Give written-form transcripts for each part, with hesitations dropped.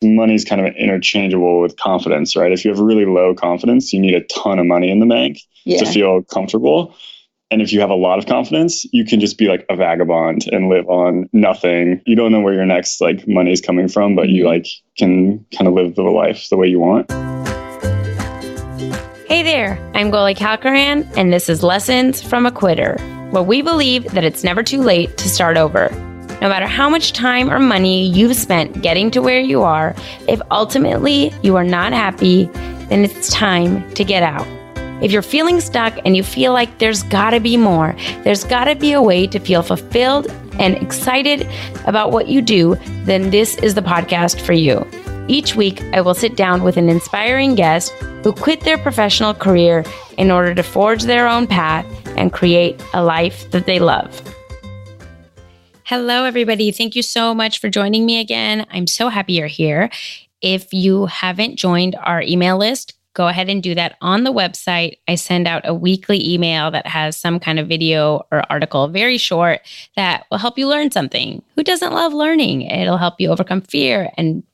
money's kind of interchangeable with confidence, right? If you have really low confidence, you need a ton of money in the bank to feel comfortable. And if you have a lot of confidence, you can just be like a vagabond and live on nothing. You don't know where your next like money is coming from, but you like can kind of live the life the way you want. Hey there, I'm Goli Kalkaran, and this is Lessons from a Quitter, where we believe that it's never too late to start over. No matter how much time or money you've spent getting to where you are, if ultimately you are not happy, then it's time to get out. If you're feeling stuck and you feel like there's gotta be more, there's gotta be a way to feel fulfilled and excited about what you do, then this is the podcast for you. Each week, I will sit down with an inspiring guest who quit their professional career in order to forge their own path and create a life that they love. Hello, everybody. Thank you so much for joining me again. I'm so happy you're here. If you haven't joined our email list, go ahead and do that on the website. I send out a weekly email that has some kind of video or article, very short, that will help you learn something. Who doesn't love learning? It'll help you overcome fear and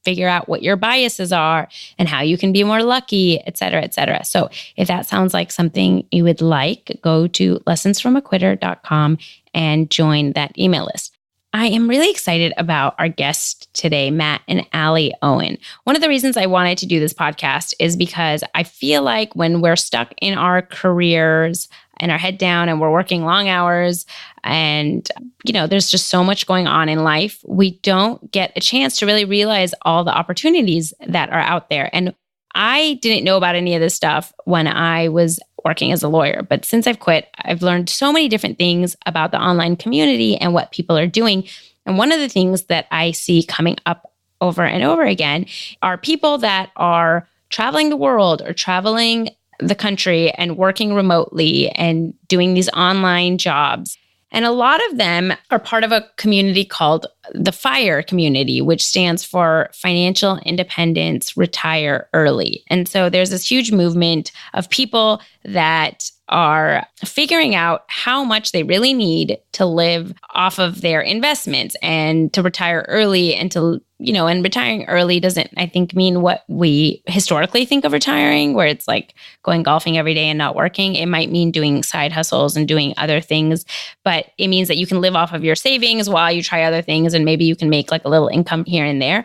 figure out what your biases are and how you can be more lucky, et cetera, et cetera. So if that sounds like something you would like, go to lessonsfromaquitter.com and join that email list. I am really excited about our guest today, Matt and Alli Owen. One of the reasons I wanted to do this podcast is because I feel like when we're stuck in our careers and our head down and we're working long hours and, there's just so much going on in life, we don't get a chance to really realize all the opportunities that are out there. And I didn't know about any of this stuff when I was working as a lawyer. But since I've quit, I've learned so many different things about the online community and what people are doing. And one of the things that I see coming up over and over again are people that are traveling the world or traveling the country and working remotely and doing these online jobs. And a lot of them are part of a community called the FIRE community, which stands for Financial Independence, Retire Early. And so there's this huge movement of people that are figuring out how much they really need to live off of their investments and to retire early and and retiring early doesn't, I think, mean what we historically think of retiring, where it's like going golfing every day and not working. It might mean doing side hustles and doing other things, but it means that you can live off of your savings while you try other things and maybe you can make like a little income here and there.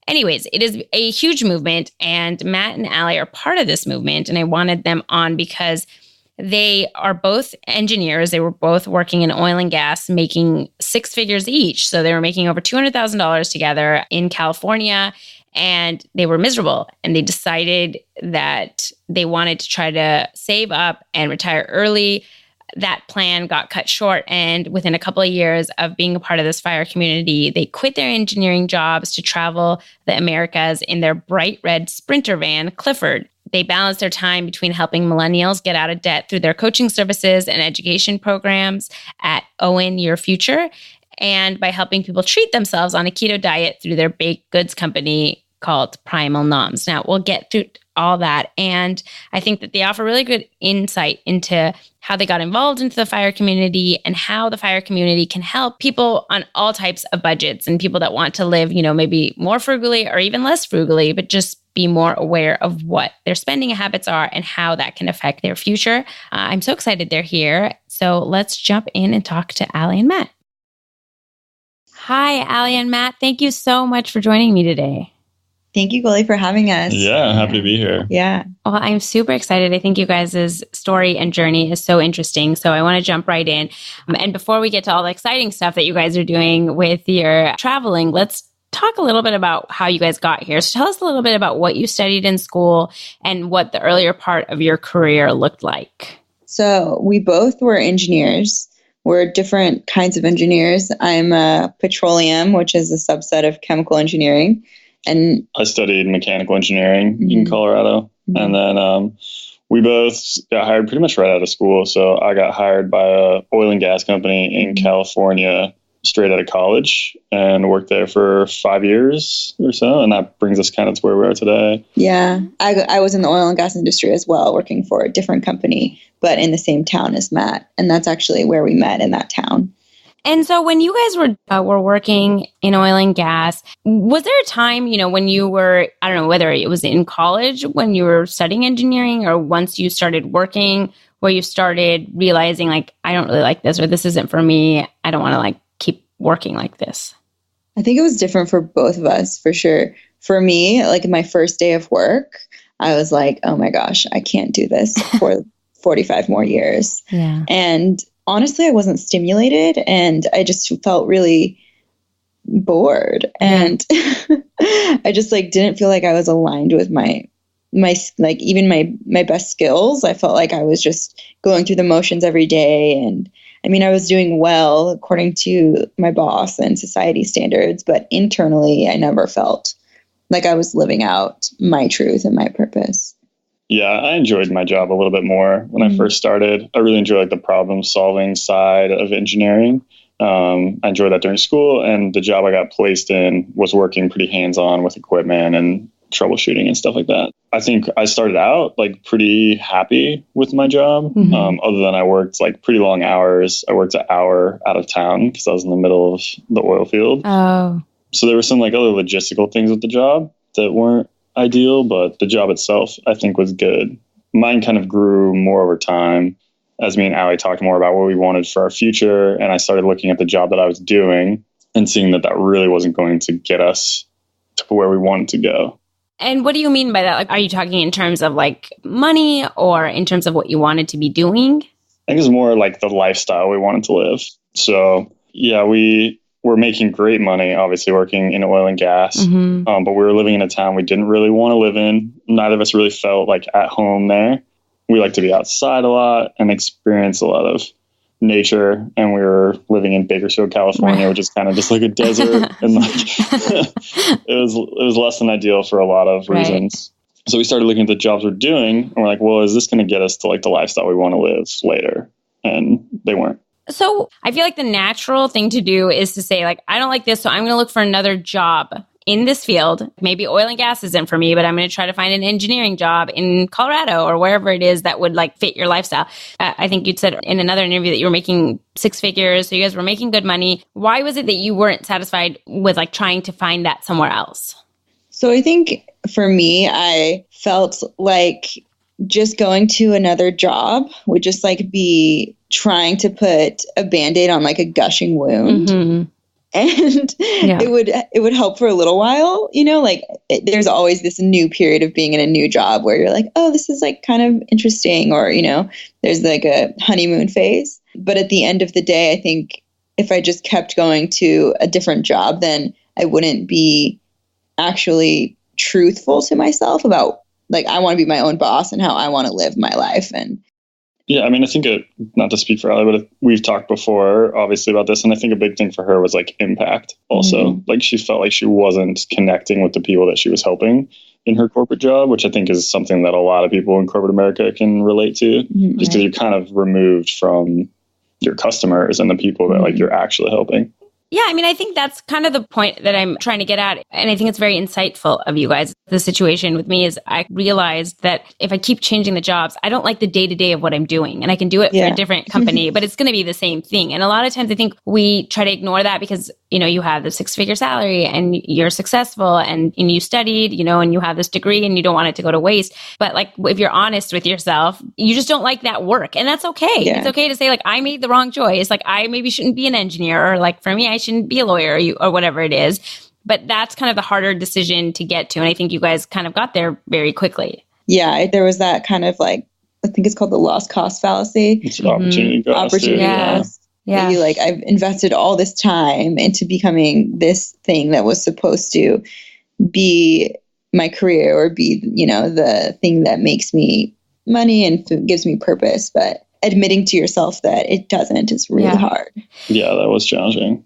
Anyways, it is a huge movement and Matt and Alli are part of this movement. And I wanted them on because they are both engineers. They were both working in oil and gas, making six figures each. So they were making over $200,000 together in California, and they were miserable. And they decided that they wanted to try to save up and retire early. That plan got cut short. And within a couple of years of being a part of this FIRE community, they quit their engineering jobs to travel the Americas in their bright red Sprinter van, Clifford. They balanced their time between helping millennials get out of debt through their coaching services and education programs at Owen Your Future, and by helping people treat themselves on a keto diet through their baked goods company called Primal Noms. Now, we'll get through all that. And I think that they offer really good insight into how they got involved into the FIRE community and how the FIRE community can help people on all types of budgets and people that want to live, maybe more frugally or even less frugally, but just be more aware of what their spending habits are and how that can affect their future. I'm so excited they're here. So let's jump in and talk to Alli and Matt. Hi, Alli and Matt. Thank you so much for joining me today. Thank you, Goli, for having us. Yeah, happy to be here. Yeah. Well, I'm super excited. I think you guys' story and journey is so interesting. So I want to jump right in. And before we get to all the exciting stuff that you guys are doing with your traveling, let's talk a little bit about how you guys got here. So tell us a little bit about what you studied in school and what the earlier part of your career looked like. So we both were engineers. We're different kinds of engineers. I'm a petroleum, which is a subset of chemical engineering. And I studied mechanical engineering in Colorado. And then we both got hired pretty much right out of school. So I got hired by a oil and gas company in California straight out of college and worked there for 5 years or so. And that brings us kind of to where we are today. Yeah, I was in the oil and gas industry as well, working for a different company, but in the same town as Matt. And that's actually where we met, in that town. And so when you guys were working in oil and gas, was there a time, when you were, I don't know, whether it was in college when you were studying engineering or once you started working, where you started realizing like, I don't really like this, or this isn't for me. I don't want to like keep working like this? I think it was different for both of us, for sure. For me, like my first day of work, I was like, oh my gosh, I can't do this for 45 more years. Yeah. And honestly, I wasn't stimulated and I just felt really bored. And I just like didn't feel like I was aligned with my like even my best skills. I felt like I was just going through the motions every day. And I mean, I was doing well according to my boss and society standards, but internally, I never felt like I was living out my truth and my purpose. Yeah, I enjoyed my job a little bit more when I first started. I really enjoyed like the problem solving side of engineering. I enjoyed that during school, and the job I got placed in was working pretty hands-on with equipment and troubleshooting and stuff like that. I think I started out like pretty happy with my job, other than I worked like pretty long hours. I worked an hour out of town because I was in the middle of the oil field. Oh. So there were some like other logistical things with the job that weren't ideal, but the job itself I think was good. Mine kind of grew more over time as me and Alli talked more about what we wanted for our future, and I started looking at the job that I was doing and seeing that really wasn't going to get us to where we wanted to go. And what do you mean by that? Like, are you talking in terms of like money or in terms of what you wanted to be doing? I think it's more like the lifestyle we wanted to live. So yeah, we were making great money, obviously working in oil and gas, but we were living in a town we didn't really want to live in. Neither of us really felt like at home there. We like to be outside a lot and experience a lot of nature, and we were living in Bakersfield, California, which is kind of just like a desert, and like it was less than ideal for a lot of reasons. So we started looking at the jobs we're doing, and we're like, well, is this going to get us to like the lifestyle we want to live later? And they weren't. So I feel like the natural thing to do is to say like, I don't like this, so I'm going to look for another job in this field. Maybe oil and gas isn't for me, but I'm going to try to find an engineering job in Colorado or wherever it is that would like fit your lifestyle. I think you'd said in another interview that you were making 6 figures. So you guys were making good money. Why was it that you weren't satisfied with like trying to find that somewhere else? So I think for me, I felt like just going to another job would just like be trying to put a Band-Aid on like a gushing wound. And it would help for a little while, like there's always this new period of being in a new job where you're like, oh, this is like kind of interesting, or, there's like a honeymoon phase. But at the end of the day, I think if I just kept going to a different job, then I wouldn't be actually truthful to myself about like, I want to be my own boss and how I want to live my life. And yeah, I mean, I think not to speak for Alli, but we've talked before, obviously, about this. And I think a big thing for her was like impact also. Like she felt like she wasn't connecting with the people that she was helping in her corporate job, which I think is something that a lot of people in corporate America can relate to, just because you're kind of removed from your customers and the people that like you're actually helping. Yeah, I mean, I think that's kind of the point that I'm trying to get at. And I think it's very insightful of you guys. The situation with me is I realized that if I keep changing the jobs, I don't like the day-to-day of what I'm doing. And I can do it for a different company, but it's going to be the same thing. And a lot of times I think we try to ignore that because, you have the 6-figure salary and you're successful and you studied, and you have this degree and you don't want it to go to waste. But like, if you're honest with yourself, you just don't like that work. And that's okay. Yeah. It's okay to say like, I made the wrong choice. Like I maybe shouldn't be an engineer, or like for me, I shouldn't be a lawyer or whatever it is. But that's kind of the harder decision to get to. And I think you guys kind of got there very quickly. Yeah, there was that kind of like, I think it's called the lost cost fallacy. It's an opportunity cost. Yeah. Maybe like I've invested all this time into becoming this thing that was supposed to be my career or be, the thing that makes me money and gives me purpose. But admitting to yourself that it doesn't is really hard. Yeah, that was challenging.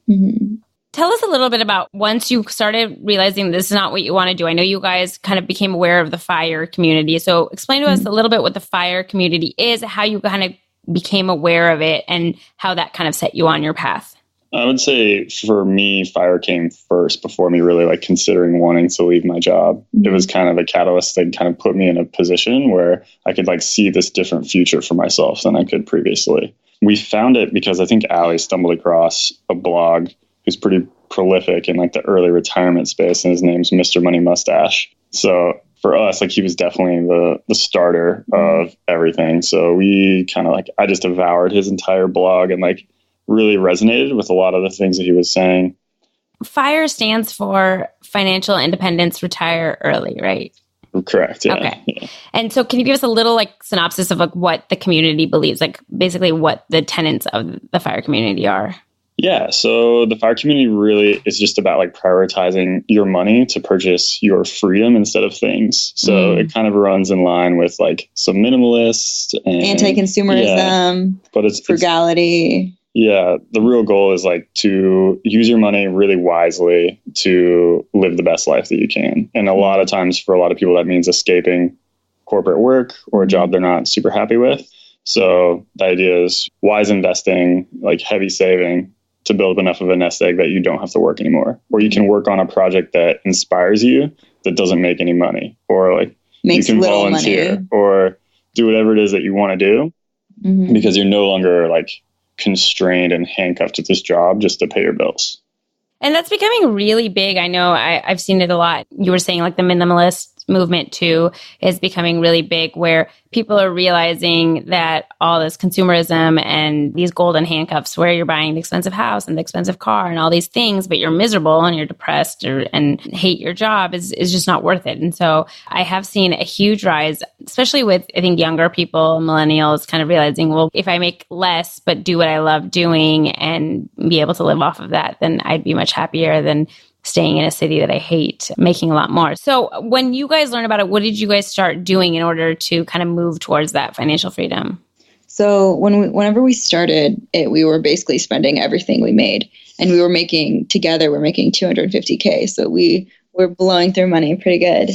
Tell us a little bit about once you started realizing this is not what you want to do. I know you guys kind of became aware of the FIRE community. So explain to us a little bit what the FIRE community is, how you kind of became aware of it, and how that kind of set you on your path. I would say for me, FIRE came first before me really like considering wanting to leave my job. It was kind of a catalyst that kind of put me in a position where I could like see this different future for myself than I could previously. we found it because I think Alli stumbled across a blog who's pretty prolific in like the early retirement space, and his name's Mr. Money Mustache. So for us, like he was definitely the starter of everything. So we kind of like, I just devoured his entire blog and like really resonated with a lot of the things that he was saying. FIRE stands for Financial Independence, Retire Early, right? Correct. Yeah. Okay. Yeah. And so can you give us a little like synopsis of like what the community believes, like basically what the tenets of the FIRE community are? Yeah. So the FIRE community really is just about like prioritizing your money to purchase your freedom instead of things. So it kind of runs in line with like some minimalist and anti-consumerism, but it's frugality. The real goal is like to use your money really wisely to live the best life that you can. And a lot of times for a lot of people, that means escaping corporate work or a job they're not super happy with. So the idea is wise investing, like heavy saving to build enough of a nest egg that you don't have to work anymore, or you can work on a project that inspires you that doesn't make any money, or like makes you can volunteer money, or do whatever it is that you want to do because you're no longer like constrained and handcuffed to this job just to pay your bills. And that's becoming really big. I know I've seen it a lot. You were saying like the minimalist movement too is becoming really big, where people are realizing that all this consumerism and these golden handcuffs where you're buying the expensive house and the expensive car and all these things, but you're miserable and you're depressed and hate your job is just not worth it. And so I have seen a huge rise, especially with, I think, younger people, millennials, kind of realizing, well, if I make less, but do what I love doing and be able to live off of that, then I'd be much happier than staying in a city that I hate, making a lot more. So when you guys learned about it, what did you guys start doing in order to kind of move towards that financial freedom? So whenever we started it, we were basically spending everything we made, and we're making $250K. So we were blowing through money pretty good.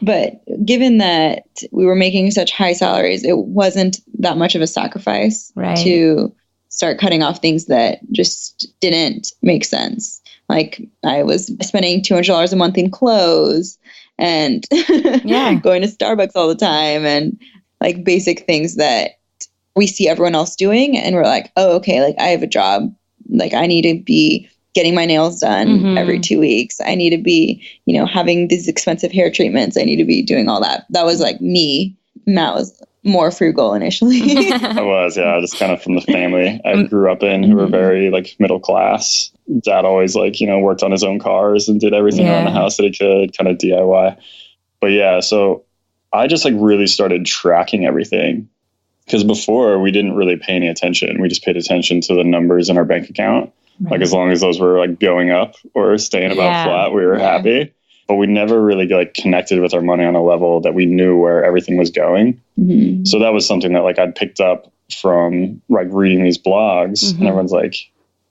But given that we were making such high salaries, it wasn't that much of a sacrifice to start cutting off things that just didn't make sense. Like I was spending $200 a month in clothes and going to Starbucks all the time, and like basic things that we see everyone else doing. And we're like, oh, okay, like I have a job. Like I need to be getting my nails done every 2 weeks. I need to be, having these expensive hair treatments. I need to be doing all that. That was like me. Matt was more frugal initially. I was, just kind of from the family I grew up in who were very like middle class. Dad always like, worked on his own cars and did everything around the house that he could, kind of DIY. But so I just like really started tracking everything, because before we didn't really pay any attention. We just paid attention to the numbers in our bank account. Like as long as those were like going up or staying about flat, we were happy. But we never really like connected with our money on a level that we knew where everything was going. So that was something that like I'd picked up from like reading these blogs, and everyone's like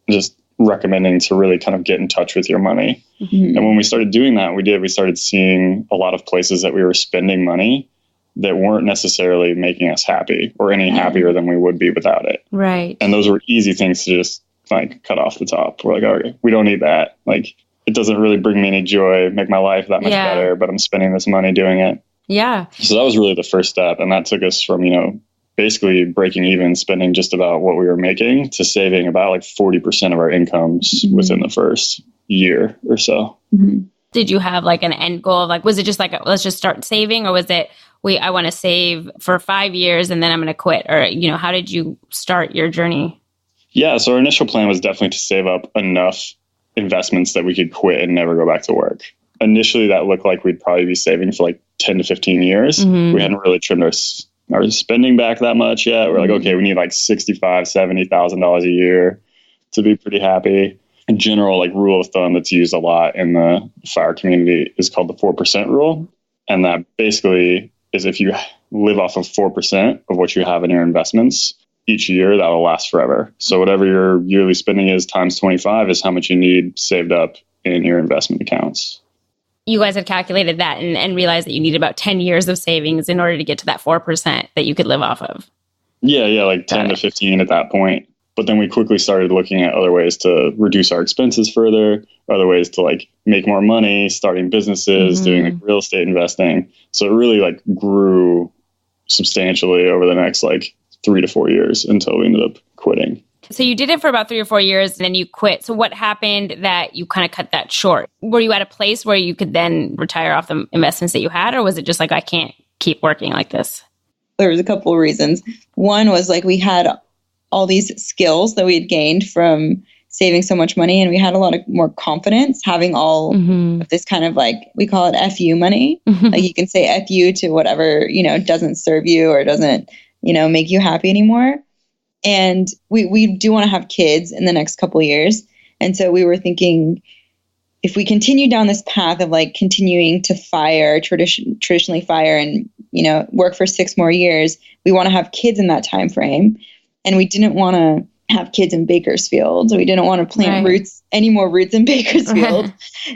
just recommending to really kind of get in touch with your money. And when we started doing that, we started seeing a lot of places that we were spending money that weren't necessarily making us happy or any happier than we would be without it. Right. And those were easy things to just like cut off the top. We're like, okay, we don't need that. Like, it doesn't really bring me any joy, make my life that much better, but I'm spending this money doing it. Yeah. So that was really the first step. And that took us from, basically breaking even, spending just about what we were making, to saving about like 40% of our incomes within the first year or so. Did you have like an end goal? Like, was it just like, let's just start saving? Or was it, I want to save for 5 years and then I'm going to quit? Or, how did you start your journey? Yeah. So our initial plan was definitely to save up enough investments that we could quit and never go back to work. Initially, that looked like we'd probably be saving for like 10 to 15 years. We hadn't really trimmed our spending back that much yet. We're like, okay, we need like $65,000, $70,000 a year to be pretty happy. A general like rule of thumb that's used a lot in the FIRE community is called the 4% rule. And that basically is if you live off of 4% of what you have in your investments each year, that will last forever. So whatever your yearly spending is times 25 is how much you need saved up in your investment accounts. You guys had calculated that and realized that you need about 10 years of savings in order to get to that 4% that you could live off of. Yeah, like 10 to 15 at that point. But then we quickly started looking at other ways to reduce our expenses further, other ways to like make more money, starting businesses, doing like real estate investing. So it really like grew substantially over the next like 3 to 4 years until we ended up quitting. So you did it for about 3 or 4 years and then you quit. So what happened that you kind of cut that short? Were you at a place where you could then retire off the investments that you had? Or was it just like, I can't keep working like this? There was a couple of reasons. One was like we had all these skills that we had gained from saving so much money, and we had a lot of more confidence having all of this kind of like, we call it FU money. Like you can say FU to whatever, doesn't serve you or doesn't, make you happy anymore. And we do want to have kids in the next couple of years. And so we were thinking, if we continue down this path of like continuing to traditionally fire and, work for 6 more years, we want to have kids in that time frame. And we didn't want to have kids in Bakersfield. We didn't want to plant any more roots in Bakersfield.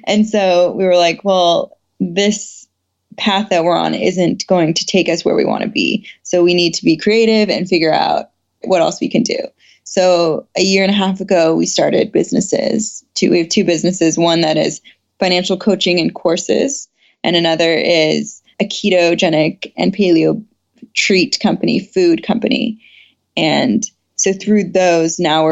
And so we were like, well, this path that we're on isn't going to take us where we want to be. So we need to be creative and figure out what else we can do. So a year and a half ago, we started businesses. We have 2 businesses, one that is financial coaching and courses, and another is a ketogenic and paleo treat company, food company. And so through those, now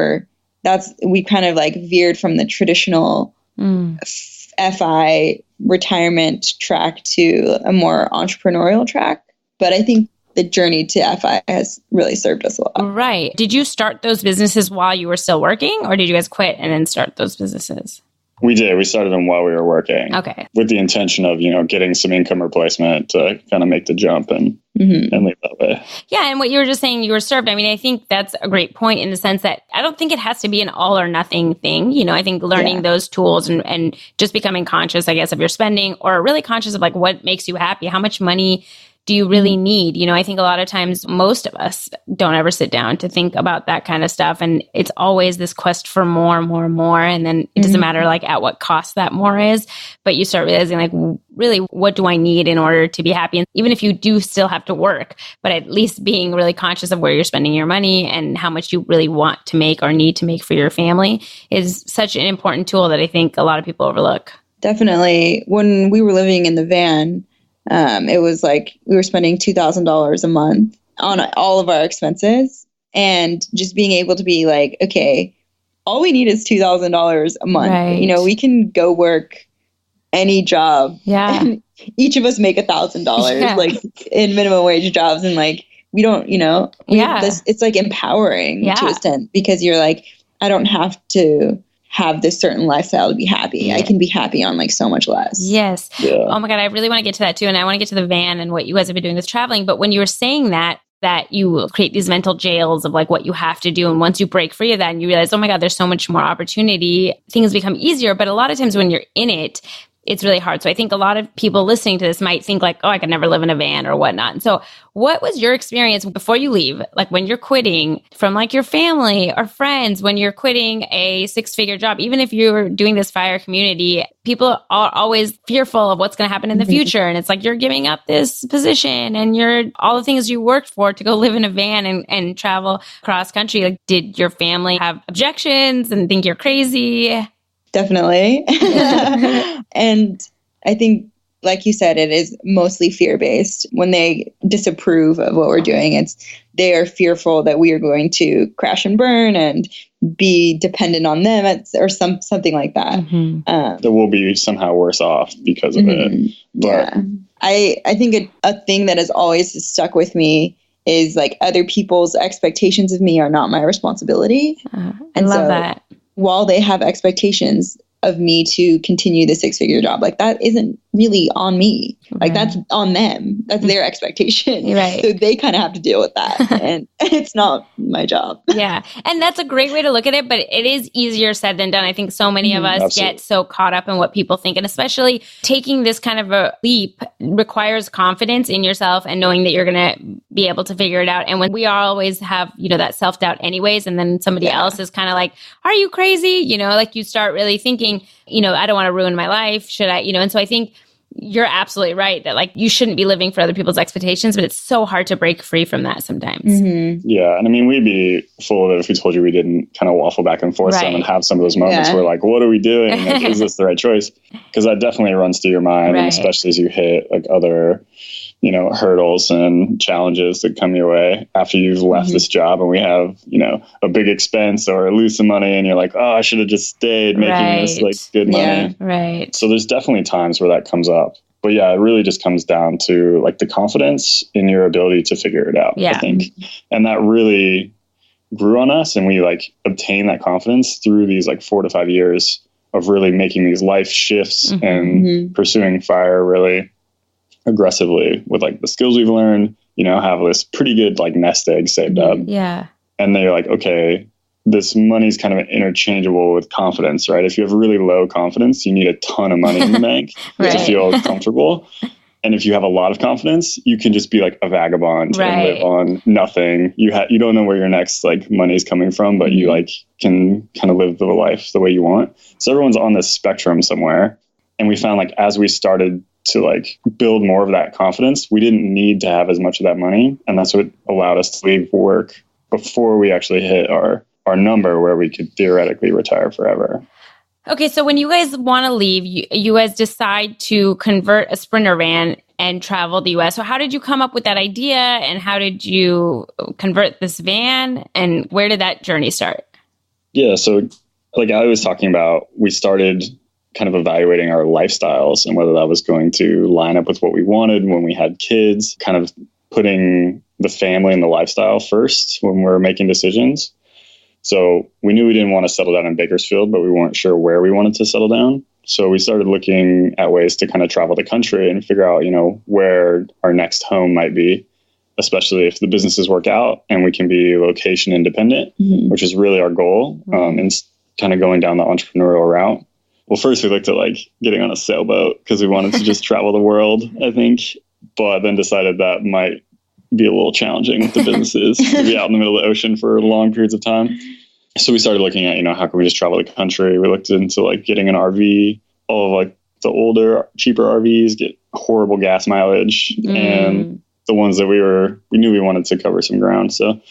we kind of like veered from the traditional FI retirement track to a more entrepreneurial track. But I think the journey to FI has really served us a lot. Right. Did you start those businesses while you were still working, or did you guys quit and then start those businesses? We did. We started them while we were working. Okay. With the intention of, getting some income replacement to kind of make the jump and leave that way. Yeah. And what you were just saying, you were served. I mean, I think that's a great point in the sense that I don't think it has to be an all or nothing thing. I think learning those tools and just becoming conscious, I guess, of your spending, or really conscious of like what makes you happy. How much money do you really need? I think a lot of times most of us don't ever sit down to think about that kind of stuff. And it's always this quest for more and more and more. And then it doesn't matter like at what cost that more is, but you start realizing like, really, what do I need in order to be happy? And even if you do still have to work, but at least being really conscious of where you're spending your money and how much you really want to make or need to make for your family is such an important tool that I think a lot of people overlook. Definitely. When we were living in the van, it was like we were spending $2,000 a month on all of our expenses, and just being able to be like, okay, all we need is $2,000 a month. Right. We can go work any job. Yeah. And each of us make $1,000 like in minimum wage jobs. And like, we don't, it's like empowering to a extent, because you're like, I don't have to have this certain lifestyle to be happy. I can be happy on like so much less. Yes. Yeah. Oh my God. I really want to get to that too. And I want to get to the van and what you guys have been doing with traveling. But when you were saying that you will create these mental jails of like what you have to do. And once you break free of that and you realize, oh my God, there's so much more opportunity, things become easier. But a lot of times when you're in it, it's really hard. So I think a lot of people listening to this might think like, oh, I could never live in a van or whatnot. And so what was your experience before you leave? Like when you're quitting from like your family or friends, when you're quitting a 6-figure job, even if you're doing this fire community, people are always fearful of what's going to happen in the future. And it's like, you're giving up this position and you're all the things you worked for to go live in a van and travel cross country. Like, did your family have objections and think you're crazy? Definitely. And I think, like you said, it is mostly fear-based. When they disapprove of what we're doing, they are fearful that we are going to crash and burn and be dependent on them or something like that. That we'll be somehow worse off because of it. But I think a thing that has always stuck with me is like other people's expectations of me are not my responsibility. I love that. While they have expectations of me to continue the 6-figure job, like that isn't really on me. Like that's on them. That's their expectation. Right. So they kind of have to deal with that. And it's not my job. Yeah. And that's a great way to look at it, but it is easier said than done. I think so many of us get so caught up in what people think. And especially taking this kind of a leap requires confidence in yourself and knowing that you're going to be able to figure it out. And when we always have, that self-doubt anyways, and then somebody else is kind of like, are you crazy? Like you start really thinking, I don't want to ruin my life. Should I, and so I think you're absolutely right that like you shouldn't be living for other people's expectations, but it's so hard to break free from that sometimes. Yeah. And I mean, we'd be full of it if we told you we didn't kind of waffle back and forth some and have some of those moments where like, what are we doing? Like, is this the right choice? Because that definitely runs through your mind, and especially as you hit like other hurdles and challenges that come your way after you've left this job, and we have, a big expense or lose some money and you're like, oh, I should have just stayed making this like good money. Yeah, right. So there's definitely times where that comes up. But yeah, it really just comes down to like the confidence in your ability to figure it out, I think. And that really grew on us, and we like obtained that confidence through these like 4 to 5 years of really making these life shifts and pursuing fire really aggressively with like the skills we've learned, have this pretty good like nest egg saved up. Yeah. And they're like, okay, this money's kind of interchangeable with confidence, right? If you have really low confidence, you need a ton of money in the bank to feel comfortable. And if you have a lot of confidence, you can just be like a vagabond and live on nothing. You don't know where your next like money is coming from, but you like can kind of live the life the way you want. So everyone's on this spectrum somewhere. And we found like as we started to like build more of that confidence, we didn't need to have as much of that money. And that's what allowed us to leave work before we actually hit our number where we could theoretically retire forever. Okay, so when you guys want to leave, you guys decide to convert a Sprinter van and travel the U.S. So how did you come up with that idea, and how did you convert this van, and where did that journey start? Yeah, so like I was talking about, we started kind of evaluating our lifestyles and whether that was going to line up with what we wanted when we had kids, kind of putting the family and the lifestyle first when we're making decisions. So we knew we didn't want to settle down in Bakersfield, but we weren't sure where we wanted to settle down. So we started looking at ways to kind of travel the country and figure out, where our next home might be, especially if the businesses work out and we can be location independent, which is really our goal, and kind of going down the entrepreneurial route. Well, first we looked at like getting on a sailboat because we wanted to just travel the world, I think, but then decided that might be a little challenging with the businesses to be out in the middle of the ocean for long periods of time. So we started looking at, how can we just travel the country? We looked into like getting an RV. All of like the older, cheaper RVs get horrible gas mileage, and the ones that we knew we wanted to cover some ground. So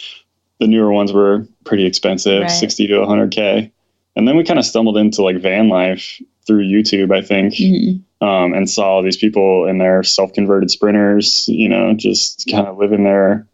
the newer ones were pretty expensive, 60 to 100K. And then we kind of stumbled into like van life through YouTube, I think, and saw these people in their self-converted Sprinters, just kind of living their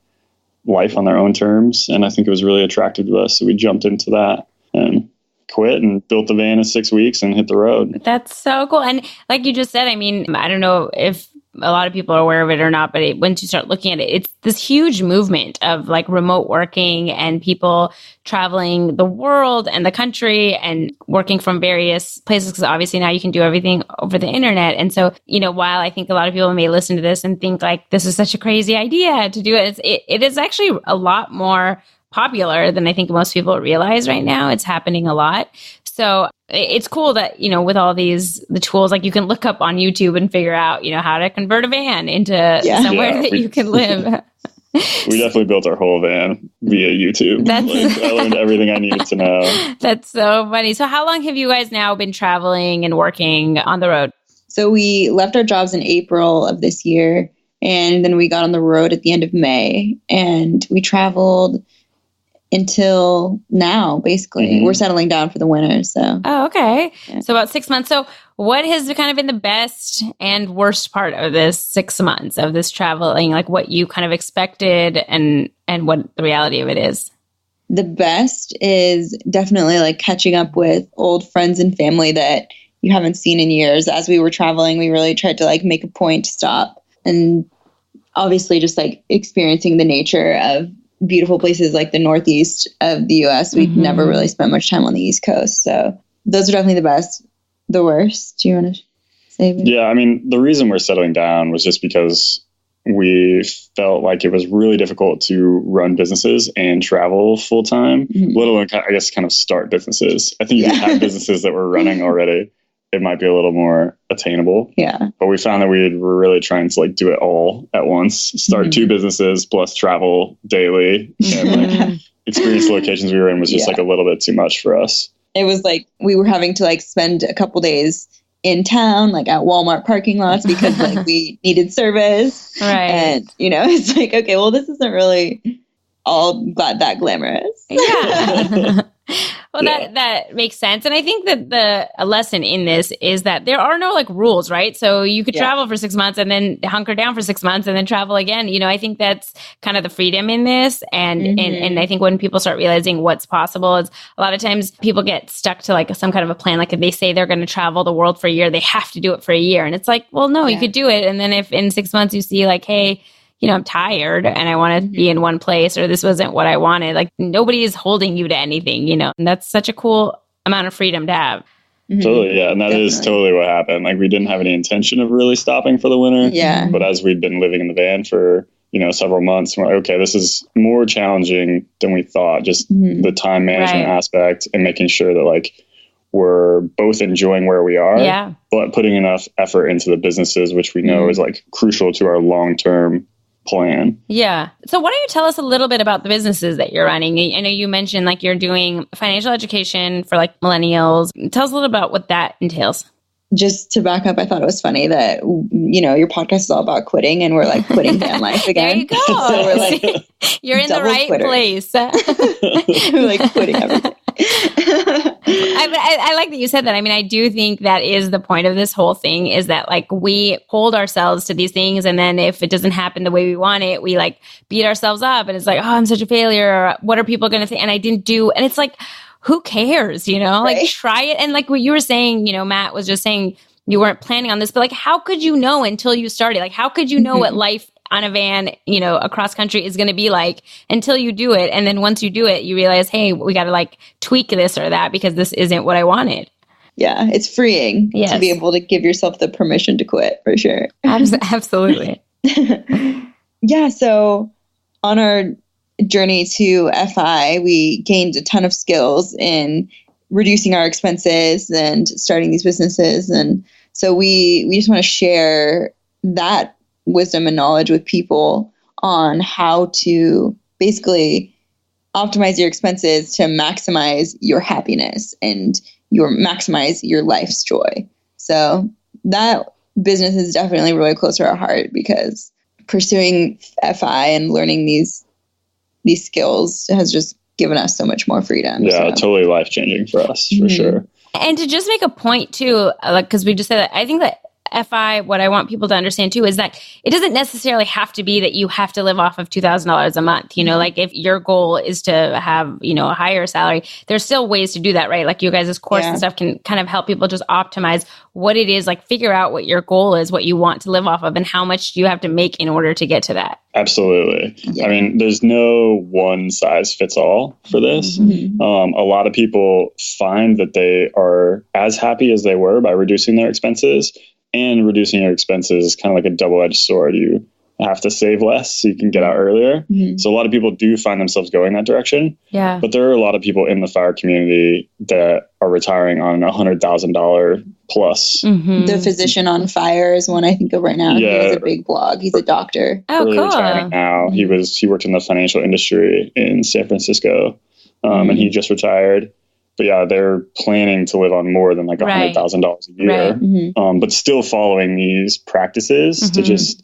life on their own terms. And I think it was really attractive to us. So we jumped into that and quit and built the van in 6 weeks and hit the road. That's so cool. And like you just said, I mean, I don't know if a lot of people are aware of it or not, but once you start looking at it, it's this huge movement of like remote working and people traveling the world and the country and working from various places, because obviously now you can do everything over the internet. And so, while I think a lot of people may listen to this and think like this is such a crazy idea to do it, it is actually a lot more popular than I think most people realize right now. It's happening a lot. So it's cool that, with all the tools, like you can look up on YouTube and figure out, how to convert a van into somewhere that you can live. We definitely built our whole van via YouTube. I learned everything I needed to know. That's so funny. So how long have you guys now been traveling and working on the road? So we left our jobs in April of this year, and then we got on the road at the end of May, and we traveled until now, basically. We're settling down for the winter. So okay. Yeah. So about 6 months. So what has kind of been the best and worst part of this 6 months of this traveling? Like what you kind of expected and what the reality of it is? The best is definitely like catching up with old friends and family that you haven't seen in years. As we were traveling, we really tried to like make a point to stop and obviously just like experiencing the nature of beautiful places like the Northeast of the U.S. We'd never really spent much time on the East Coast. So those are definitely the best. The worst? Do you want to say? Yeah, I mean, the reason we're settling down was just because we felt like it was really difficult to run businesses and travel full time, let alone, I guess, kind of start businesses. I think if you had businesses that were running already, it might be a little more attainable. Yeah. But we found that we were really trying to like do it all at once, start 2 businesses plus travel daily and like experience the locations we were in was just like a little bit too much for us. It was like we were having to like spend a couple days in town, like at Walmart parking lots because like we needed service. Right. And, it's like, okay, well, this isn't really all that glamorous. Yeah. Well, that makes sense. And I think that a lesson in this is that there are no like rules, right? So you could travel for 6 months and then hunker down for 6 months and then travel again. I think that's kind of the freedom in this. And I think when people start realizing what's possible, is a lot of times people get stuck to like some kind of a plan. Like if they say they're going to travel the world for a year, they have to do it for a year. And it's like, well, no, you could do it. And then if in 6 months you see like, hey, I'm tired and I want to be in one place, or this wasn't what I wanted. Like nobody is holding you to anything, and that's such a cool amount of freedom to have. Totally. Yeah. And that is totally what happened. Like we didn't have any intention of really stopping for the winter. Yeah. But as we'd been living in the van for, several months, we're like, okay, this is more challenging than we thought. Just the time management aspect and making sure that like we're both enjoying where we are, but putting enough effort into the businesses, which we know is like crucial to our long-term plan. Yeah. So why don't you tell us a little bit about the businesses that you're running? I know you mentioned like you're doing financial education for like millennials. Tell us a little about what that entails. Just to back up, I thought it was funny that, your podcast is all about quitting and we're like quitting van life again. There you go. So we're like, you're in the right place. We're like quitting everything. I like that you said that. I mean, I do think that is the point of this whole thing, is that like we hold ourselves to these things. And then if it doesn't happen the way we want it, we like beat ourselves up and it's like, oh, I'm such a failure. Or, what are people going to think? And I didn't do, and it's like, who cares, like try it. And like what you were saying, Matt was just saying you weren't planning on this, but like, how could you know until you started? Like, how could you know what life on a van, across country is going to be like until you do it? And then once you do it, you realize, hey, we got to like tweak this or that because this isn't what I wanted. Yeah. It's freeing to be able to give yourself the permission to quit, for sure. Absolutely. Yeah. So on our journey to FI, we gained a ton of skills in reducing our expenses and starting these businesses. And so we just want to share that wisdom and knowledge with people on how to basically optimize your expenses to maximize your happiness and maximize your life's joy. So that business is definitely really close to our heart because pursuing FI and learning these skills has just given us so much more freedom. Yeah, totally life-changing for us, for sure. And to just make a point too, because we just said that, I think that FI, what I want people to understand too, is that it doesn't necessarily have to be that you have to live off of $2,000 a month. Like if your goal is to have, a higher salary, there's still ways to do that, right? Like you guys' course and stuff can kind of help people just optimize what it is, like figure out what your goal is, what you want to live off of, and how much you have to make in order to get to that. Absolutely. Yeah. I mean, there's no one size fits all for this. A lot of people find that they are as happy as they were by reducing their expenses. And reducing your expenses is kind of like a double-edged sword. You have to save less so you can get out earlier. So a lot of people do find themselves going that direction. Yeah. But there are a lot of people in the fire community that are retiring on $100,000 plus. The Physician on Fire is one I think of right now. Yeah. He has a big blog. He's a doctor. Oh, early cool. Retirement now. He worked in the financial industry in San Francisco, and he just retired. But yeah, they're planning to live on more than like $100,000 a year, but still following these practices to just,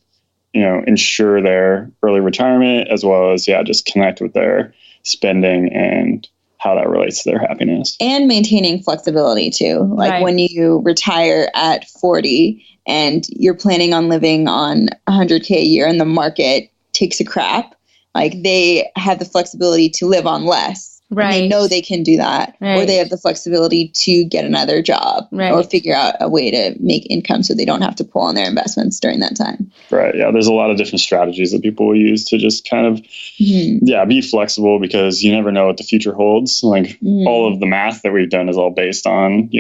ensure their early retirement as well as, just connect with their spending and how that relates to their happiness. And maintaining flexibility too. Like when you retire at 40 and you're planning on living on $100K a year and the market takes a crap, like they have the flexibility to live on less. Right. And they know they can do that. Right. Or they have the flexibility to get another job or figure out a way to make income so they don't have to pull on their investments during that time. Right. Yeah. There's a lot of different strategies that people will use to just kind of, be flexible because you never know what the future holds. Like all of the math that we've done is all based on,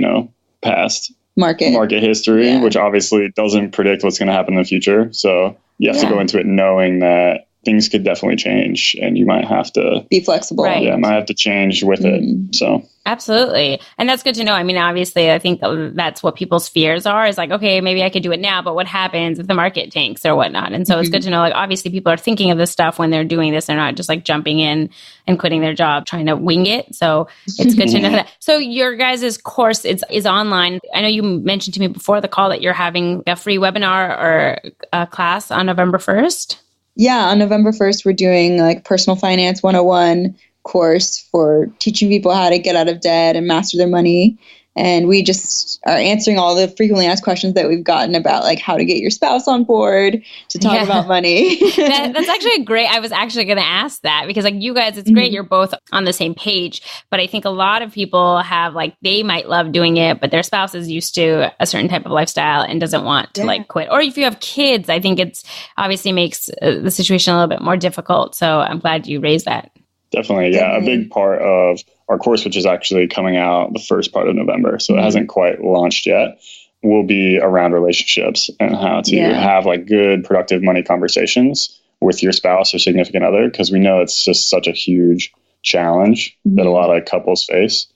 past market history, which obviously doesn't predict what's going to happen in the future. So you have to go into it knowing that things could definitely change and you might have to be flexible. Right. Yeah, might have to change with it. So absolutely. And that's good to know. I mean, obviously, I think that's what people's fears are is like, okay, maybe I could do it now, but what happens if the market tanks or whatnot? And so it's good to know, like, obviously people are thinking of this stuff when they're doing this. They're not just like jumping in and quitting their job, trying to wing it. So it's good to know that. So your guys' course is online. I know you mentioned to me before the call that you're having a free webinar or a class on November 1st. Yeah, on November 1st, we're doing like personal finance 101 course for teaching people how to get out of debt and master their money. And we just are answering all the frequently asked questions that we've gotten about like how to get your spouse on board to talk about money. That's actually great. I was actually going to ask that because like you guys, it's great. You're both on the same page, but I think a lot of people have like, they might love doing it, but their spouse is used to a certain type of lifestyle and doesn't want to like quit. Or if you have kids, I think it's obviously makes the situation a little bit more difficult. So I'm glad you raised that. Definitely. Yeah. A big part of our course, which is actually coming out the first part of November, so it hasn't quite launched yet, will be around relationships and how to have like good, productive money conversations with your spouse or significant other, because we know it's just such a huge challenge that a lot of couples face.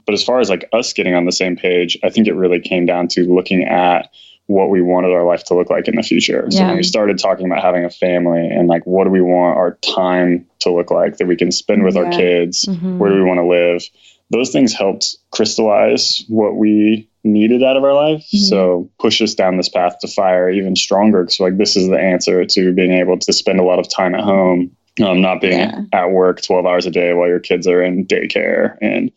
But as far as like us getting on the same page, I think it really came down to looking at what we wanted our life to look like in the future. So when we started talking about having a family and like, what do we want our time to look like that we can spend with our kids? Where do we want to live? Those things helped crystallize what we needed out of our life. So push us down this path to fire even stronger. So like, this is the answer to being able to spend a lot of time at home, not being at work 12 hours a day while your kids are in daycare and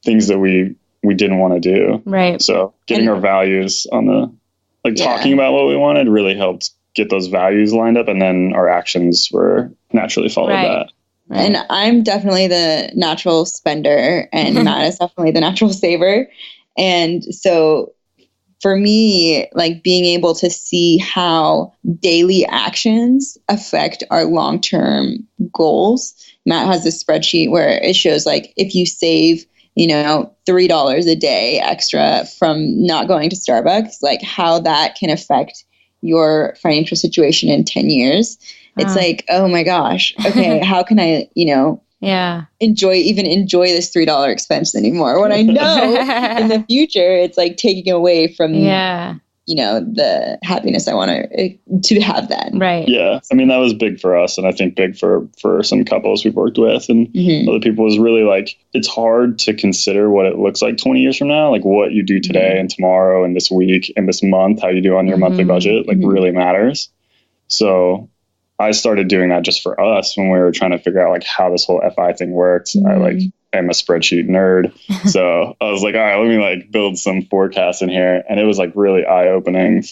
things that we didn't want to do. Right. So getting our values on the, like talking about what we wanted really helped get those values lined up, and then our actions were naturally followed that. Right. And I'm definitely the natural spender, and Matt is definitely the natural saver. And so for me, like being able to see how daily actions affect our long-term goals. Matt has this spreadsheet where it shows like if you save $3 a day extra from not going to Starbucks, like how that can affect your financial situation in 10 years. It's like, oh my gosh, okay, how can I, enjoy this $3 expense anymore? When I know in the future, it's like taking away from, the happiness I want to have then. Right. Yeah. I mean, that was big for us. And I think big for some couples we've worked with and other people was really like, it's hard to consider what it looks like 20 years from now, like what you do today and tomorrow and this week and this month, how you do on your monthly budget, like really matters. So I started doing that just for us when we were trying to figure out like how this whole FI thing works. I am a spreadsheet nerd. So I was like, all right, let me like build some forecasts in here. And it was like really eye opening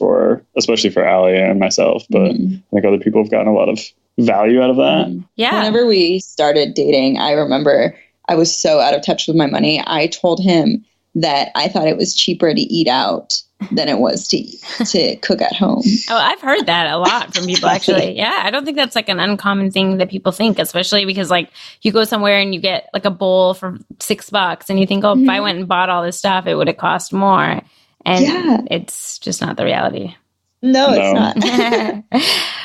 especially for Alli and myself, but I think other people have gotten a lot of value out of that. Yeah. Whenever we started dating, I remember I was so out of touch with my money. I told him that I thought it was cheaper to eat out than it was to cook at home. Oh, I've heard that a lot from people actually. Yeah. I don't think that's like an uncommon thing that people think, especially because like you go somewhere and you get like a bowl for $6 and you think, oh, if I went and bought all this stuff, it would have cost more. And it's just not the reality. No, it's not.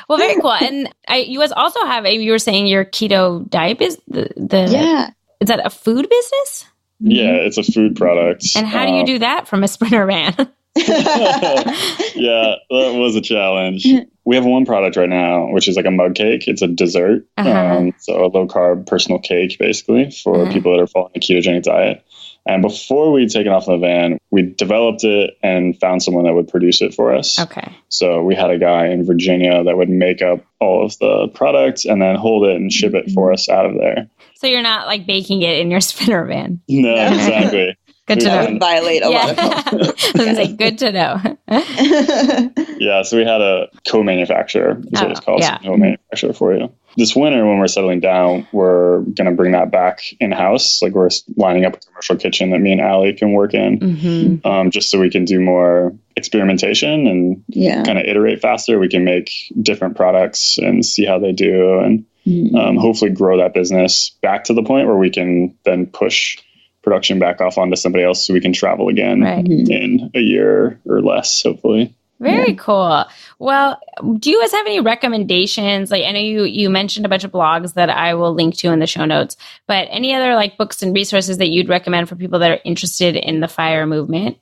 Well, very cool. And you guys also have, you were saying your keto diet is is that a food business? Yeah, it's a food product. And how do you do that from a Sprinter van? Yeah, that was a challenge. We have one product right now, which is like a mug cake. It's a dessert. So a low carb personal cake, basically, for people that are following a ketogenic diet. And before we'd taken off the van, we developed it and found someone that would produce it for us. Okay. So we had a guy in Virginia that would make up all of the products and then hold it and ship it for us out of there. So you're not like baking it in your Sprinter van. No, exactly. Good to know. That would violate a lot of I was going to say, good to know. Yeah, so we had a co-manufacturer, is what it's called, so co-manufacturer for you. This winter, when we're settling down, we're going to bring that back in-house. Like we're lining up a commercial kitchen that me and Alli can work in, just so we can do more experimentation and kind of iterate faster. We can make different products and see how they do and hopefully grow that business back to the point where we can then push production back off onto somebody else so we can travel again in a year or less, hopefully. Very cool. Well, do you guys have any recommendations? Like, I know you mentioned a bunch of blogs that I will link to in the show notes, but any other like books and resources that you'd recommend for people that are interested in the FIRE movement?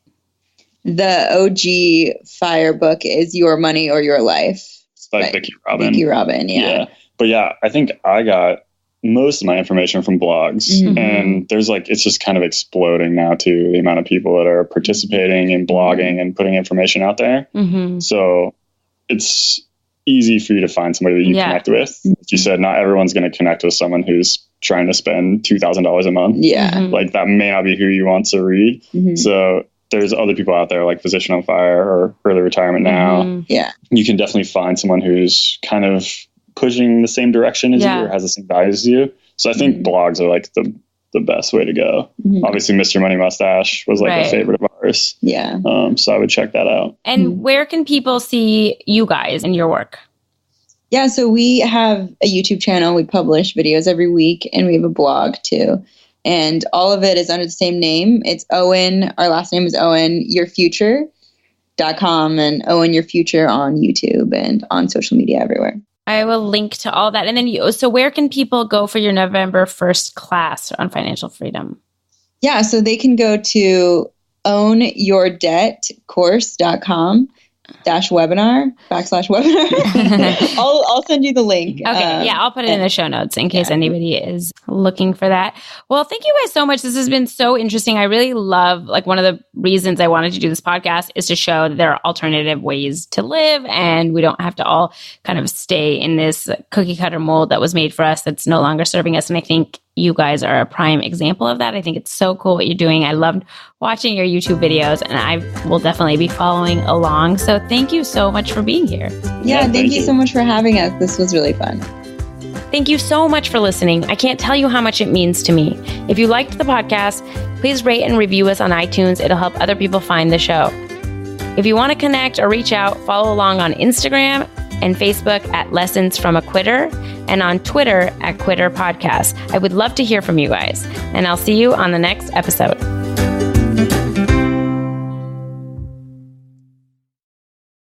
The OG FIRE book is Your Money or Your Life. It's by Vicki Robin. Vicki Robin, yeah. But yeah, I think I got most of my information from blogs and there's like, it's just kind of exploding now too, the amount of people that are participating in blogging and putting information out there. So it's easy for you to find somebody that you connect with. Like you said, not everyone's going to connect with someone who's trying to spend $2,000 a month. Yeah. Like that may not be who you want to read. So there's other people out there like Physician on Fire or Early Retirement Now. Yeah. You can definitely find someone who's kind of pushing the same direction as you or has the same values as you. So I think blogs are like the best way to go. Obviously, Mr. Money Mustache was like a favorite of ours. Yeah. So I would check that out. And where can people see you guys and your work? Yeah, so we have a YouTube channel. We publish videos every week, and we have a blog too. And all of it is under the same name. It's Owen. Our last name is Owen Your Future.com and Owen Your Future on YouTube and on social media everywhere. I will link to all that. And then so where can people go for your November 1st class on financial freedom? Yeah, so they can go to ownyourdebtcourse.com/webinar. I'll send you the link. Okay. I'll put it in the show notes in case anybody is looking for that. Well, thank you guys so much. This has been so interesting. I really love, like, one of the reasons I wanted to do this podcast is to show that there are alternative ways to live and we don't have to all kind of stay in this cookie cutter mold that was made for us that's no longer serving us. And I think you guys are a prime example of that. I think it's so cool what you're doing. I loved watching your YouTube videos and I will definitely be following along. So thank you so much for being here. Yeah, thank you so much for having us. This was really fun. Thank you so much for listening. I can't tell you how much it means to me. If you liked the podcast, please rate and review us on iTunes. It'll help other people find the show. If you want to connect or reach out, follow along on Instagram and Facebook at Lessons from a Quitter and on Twitter at Quitter Podcast. I would love to hear from you guys, and I'll see you on the next episode.